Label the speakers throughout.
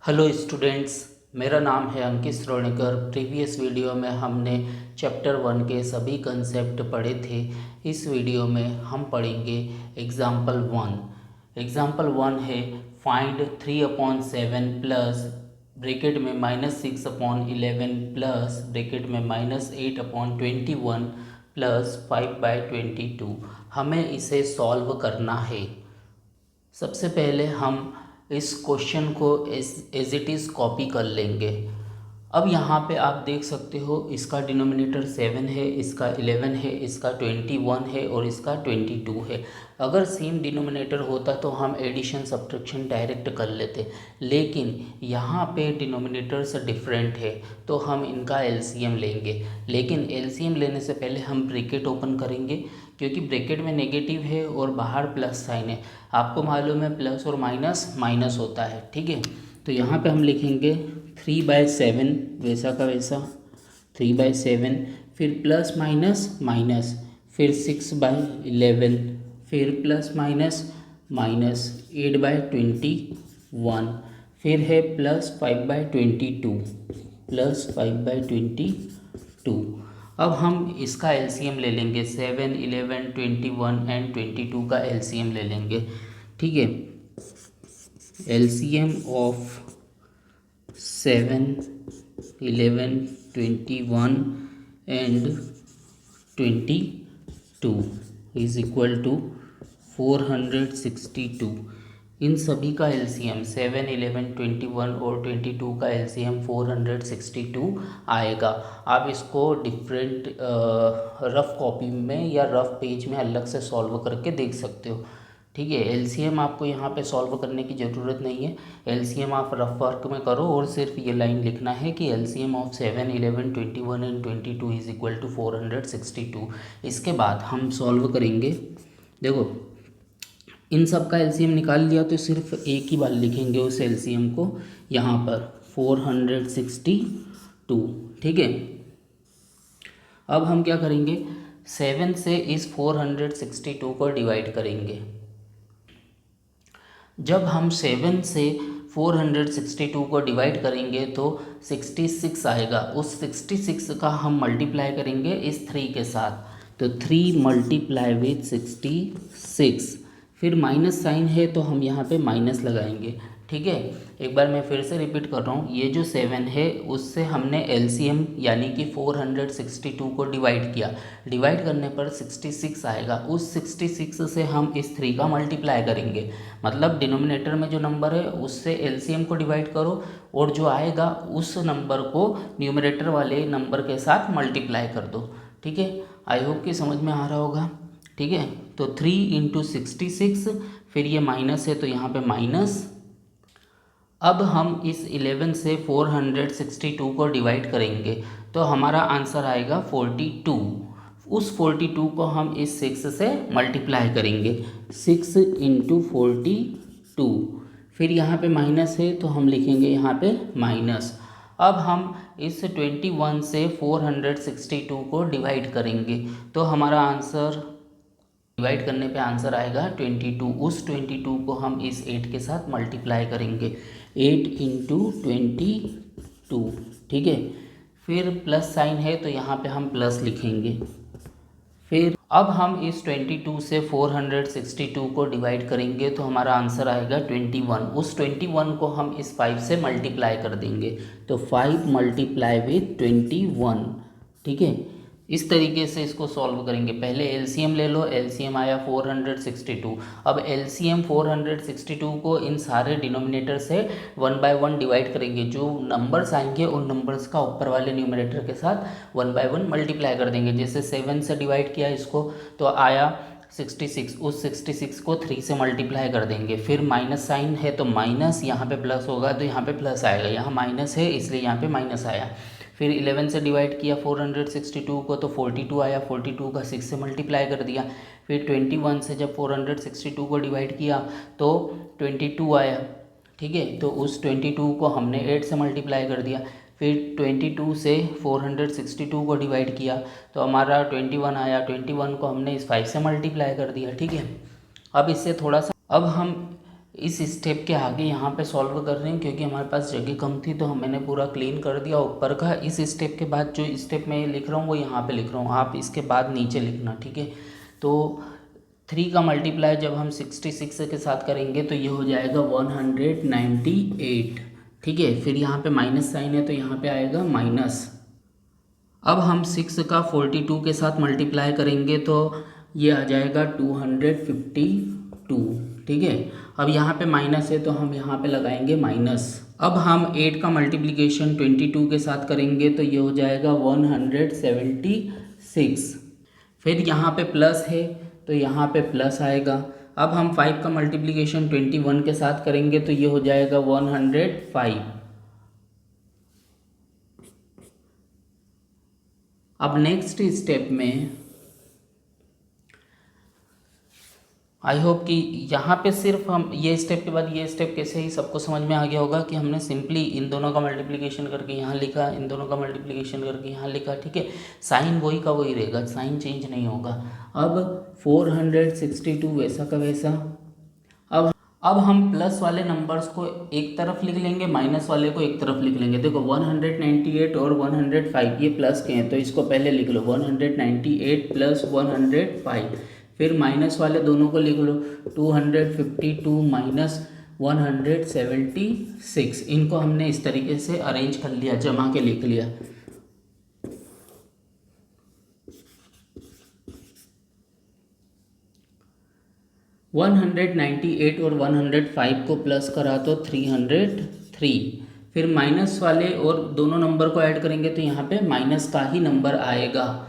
Speaker 1: Hello students, मेरा नाम है अंकित श्रोणीकर। प्रीवियस वीडियो में हमने चैप्टर 1 के सभी कंसेप्ट पढ़े थे। इस वीडियो में हम पढ़ेंगे एग्जाम्पल 1। एग्जाम्पल 1 है फाइंड 3/7 प्लस ब्रैकेट में -6/11 प्लस ब्रैकेट में -8/21 प्लस 5/22। हमें इसे सॉल्व करना है। सबसे पहले हम इस क्वेश्चन को एज इट इज़ कॉपी कर लेंगे। अब यहाँ पे आप देख सकते हो, इसका डिनोमिनेटर 7 है, इसका 11 है, इसका 21 है और इसका 22 है। अगर सेम डिनोमिनेटर होता तो हम एडिशन सब्ट्रैक्शन डायरेक्ट कर लेते, लेकिन यहाँ पे डिनोमिनेटर्स डिफरेंट है तो हम इनका एलसीएम लेंगे। लेकिन एलसीएम लेने से पहले हम ब्रैकेट ओपन करेंगे, क्योंकि ब्रैकेट में नेगेटिव है और बाहर प्लस साइन है। आपको मालूम है प्लस और माइनस माइनस होता है, ठीक है। तो यहाँ पे हम लिखेंगे 3/7, वैसा का वैसा 3/7, फिर प्लस माइनस माइनस, फिर 6/11, फिर प्लस माइनस माइनस 8/21, फिर है प्लस 5/22, प्लस 5/22। अब हम इसका एलसीएम ले लेंगे, 7, 11, 21 एंड 22 का एलसीएम ले लेंगे, ठीक है। LCM of 7, 11, 21 and 22 is equal to 462। इन सभी का एलसीएम 7, 11, 21 और 22 का एलसीएम 462 आएगा। आप इसको डिफरेंट रफ़ कॉपी में या रफ़ पेज में अलग से सॉल्व करके देख सकते हो, ठीक है। एलसीएम आपको यहाँ पे सॉल्व करने की ज़रूरत नहीं है। एलसीएम आप रफ वर्क में करो और सिर्फ ये लाइन लिखना है कि LCM of 7, 11, 21 and 22 is equal to 462। इसके बाद हम सॉल्व करेंगे। देखो, इन सब का एलसीएम निकाल लिया तो सिर्फ एक ही बार लिखेंगे उस एलसीएम को, यहाँ पर 462, ठीक है। अब हम क्या करेंगे, 7 से इस 462 को डिवाइड करेंगे। जब हम 7 से 462 को डिवाइड करेंगे तो 66 आएगा। उस 66 का हम मल्टीप्लाई करेंगे इस 3 के साथ, तो 3 मल्टीप्लाई विथ 66, फिर माइनस साइन है तो हम यहाँ पे माइनस लगाएंगे, ठीक है। एक बार मैं फिर से रिपीट कर रहा हूँ, ये जो 7 है उससे हमने एलसीएम यानी कि 462 को डिवाइड किया। डिवाइड करने पर 66 आएगा। उस 66 से हम इस 3 का मल्टीप्लाई करेंगे, मतलब डिनोमिनेटर में जो नंबर है उससे एलसीएम को डिवाइड करो और जो आएगा उस नंबर को न्यूमरेटर वाले नंबर के साथ मल्टीप्लाई कर दो, ठीक है। आई होप कि समझ में आ रहा होगा, ठीक है। तो 3 × 66, फिर ये माइनस है तो यहाँ पे माइनस। अब हम इस 11 से 462 को डिवाइड करेंगे तो हमारा आंसर आएगा 42। उस 42 को हम इस 6 से मल्टीप्लाई करेंगे, 6 × 42, फिर यहाँ पे माइनस है तो हम लिखेंगे यहाँ पे माइनस। अब हम इस 21 से 462 को डिवाइड करेंगे तो हमारा आंसर, डिवाइड करने पे आंसर आएगा 22। उस 22 को हम इस 8 के साथ मल्टीप्लाई करेंगे, 8 × 22, ठीक है। फिर प्लस साइन है तो यहाँ पे हम प्लस लिखेंगे। फिर अब हम इस 22 से 462 को डिवाइड करेंगे तो हमारा आंसर आएगा 21। उस 21 को हम इस 5 से मल्टीप्लाई कर देंगे, तो 5 मल्टीप्लाई विथ 21, ठीक है। इस तरीके से इसको सॉल्व करेंगे। पहले एलसीएम ले लो, एलसीएम आया 462। अब एलसीएम 462 को इन सारे डिनोमिनेटर से 1 बाय 1 डिवाइड करेंगे। जो नंबर्स आएंगे उन नंबर्स का ऊपर वाले न्यूमरेटर के साथ 1 बाय 1 मल्टीप्लाई कर देंगे। जैसे 7 से डिवाइड किया इसको तो आया 66, उस 66 को 3 से मल्टीप्लाई कर देंगे। फिर माइनस साइन है तो माइनस, यहाँ पे प्लस होगा तो यहाँ पे प्लस आएगा, यहाँ माइनस है इसलिए यहाँ पे माइनस आया। फिर 11 से डिवाइड किया 462 को तो 42 आया, 42 का 6 से मल्टीप्लाई कर दिया। फिर 21 से जब 462 को डिवाइड किया तो 22 आया, ठीक है। तो उस 22 को हमने 8 से मल्टीप्लाई कर दिया। फिर 22 से 462 को डिवाइड किया तो हमारा 21 आया, 21 को हमने इस 5 से मल्टीप्लाई कर दिया, ठीक है। अब इससे थोड़ा सा, अब हम इस स्टेप के आगे यहाँ पे सॉल्व कर रहे हैं क्योंकि हमारे पास जगह कम थी, तो मैंने पूरा क्लीन कर दिया ऊपर का। इस स्टेप के बाद जो स्टेप मैं लिख रहा हूँ वो यहाँ पे लिख रहा हूँ, आप इसके बाद नीचे लिखना, ठीक है। तो 3 का मल्टीप्लाई जब हम 66 के साथ करेंगे तो ये हो जाएगा 198, ठीक है। फिर यहाँ पे माइनस साइन है तो यहाँ पे आएगा माइनस। अब हम 6 का 42 के साथ मल्टीप्लाई करेंगे तो ये आ जाएगा 252, ठीक है। अब यहाँ पे माइनस है तो हम यहाँ पे लगाएंगे माइनस। अब हम 8 का मल्टीप्लिकेशन 22 के साथ करेंगे तो ये हो जाएगा 176। फिर यहाँ पे प्लस है तो यहाँ पे प्लस आएगा। अब हम 5 का मल्टीप्लिकेशन 21 के साथ करेंगे तो ये हो जाएगा 105। अब नेक्स्ट स्टेप में आई होप कि यहाँ पे सिर्फ हम ये स्टेप के बाद ये स्टेप कैसे ही सबको समझ में आ गया होगा कि हमने सिंपली इन दोनों का मल्टीप्लिकेशन करके यहाँ लिखा, इन दोनों का मल्टीप्लिकेशन करके यहाँ लिखा, ठीक है। साइन वही का वही रहेगा, साइन चेंज नहीं होगा। अब 462 वैसा का वैसा। अब हम प्लस वाले नंबर्स को एक तरफ लिख लेंगे, माइनस वाले को एक तरफ लिख लेंगे। देखो 198 और 105 ये प्लस के हैं तो इसको पहले लिख लो 198 प्लस 105। फिर माइनस वाले दोनों को लिख लो 252 माइनस 176। इनको हमने इस तरीके से अरेंज कर लिया, जमा के लिख लिया। वन 198 और 105 को प्लस करा तो 303। फिर माइनस वाले और दोनों नंबर को ऐड करेंगे तो यहाँ पे माइनस का ही नंबर आएगा।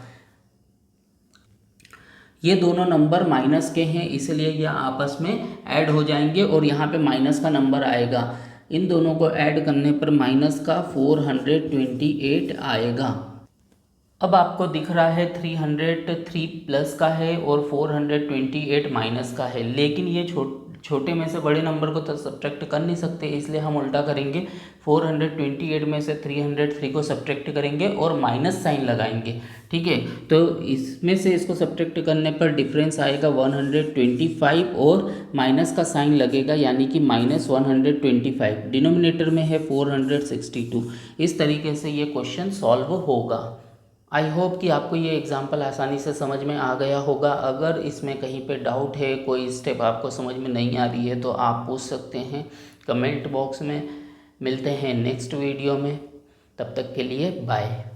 Speaker 1: ये दोनों नंबर माइनस के हैं इसलिए ये आपस में ऐड हो जाएंगे और यहाँ पे माइनस का नंबर आएगा। इन दोनों को ऐड करने पर माइनस का 428 आएगा। अब आपको दिख रहा है 303 प्लस का है और 428 माइनस का है, लेकिन ये छोटे में से बड़े नंबर को तो सब्ट्रैक्ट कर नहीं सकते, इसलिए हम उल्टा करेंगे। 428 में से 303 को सब्ट्रैक्ट करेंगे और माइनस साइन लगाएंगे, ठीक है। तो इसमें से इसको सब्ट्रैक्ट करने पर डिफरेंस आएगा 125 और माइनस का साइन लगेगा यानी कि माइनस 125। डिनोमिनेटर में है 462। इस तरीके से ये क्वेश्चन सॉल्व होगा। आई होप कि आपको ये एग्जाम्पल आसानी से समझ में आ गया होगा। अगर इसमें कहीं पे डाउट है, कोई स्टेप आपको समझ में नहीं आ रही है तो आप पूछ सकते हैं कमेंट बॉक्स में। मिलते हैं नेक्स्ट वीडियो में, तब तक के लिए बाय।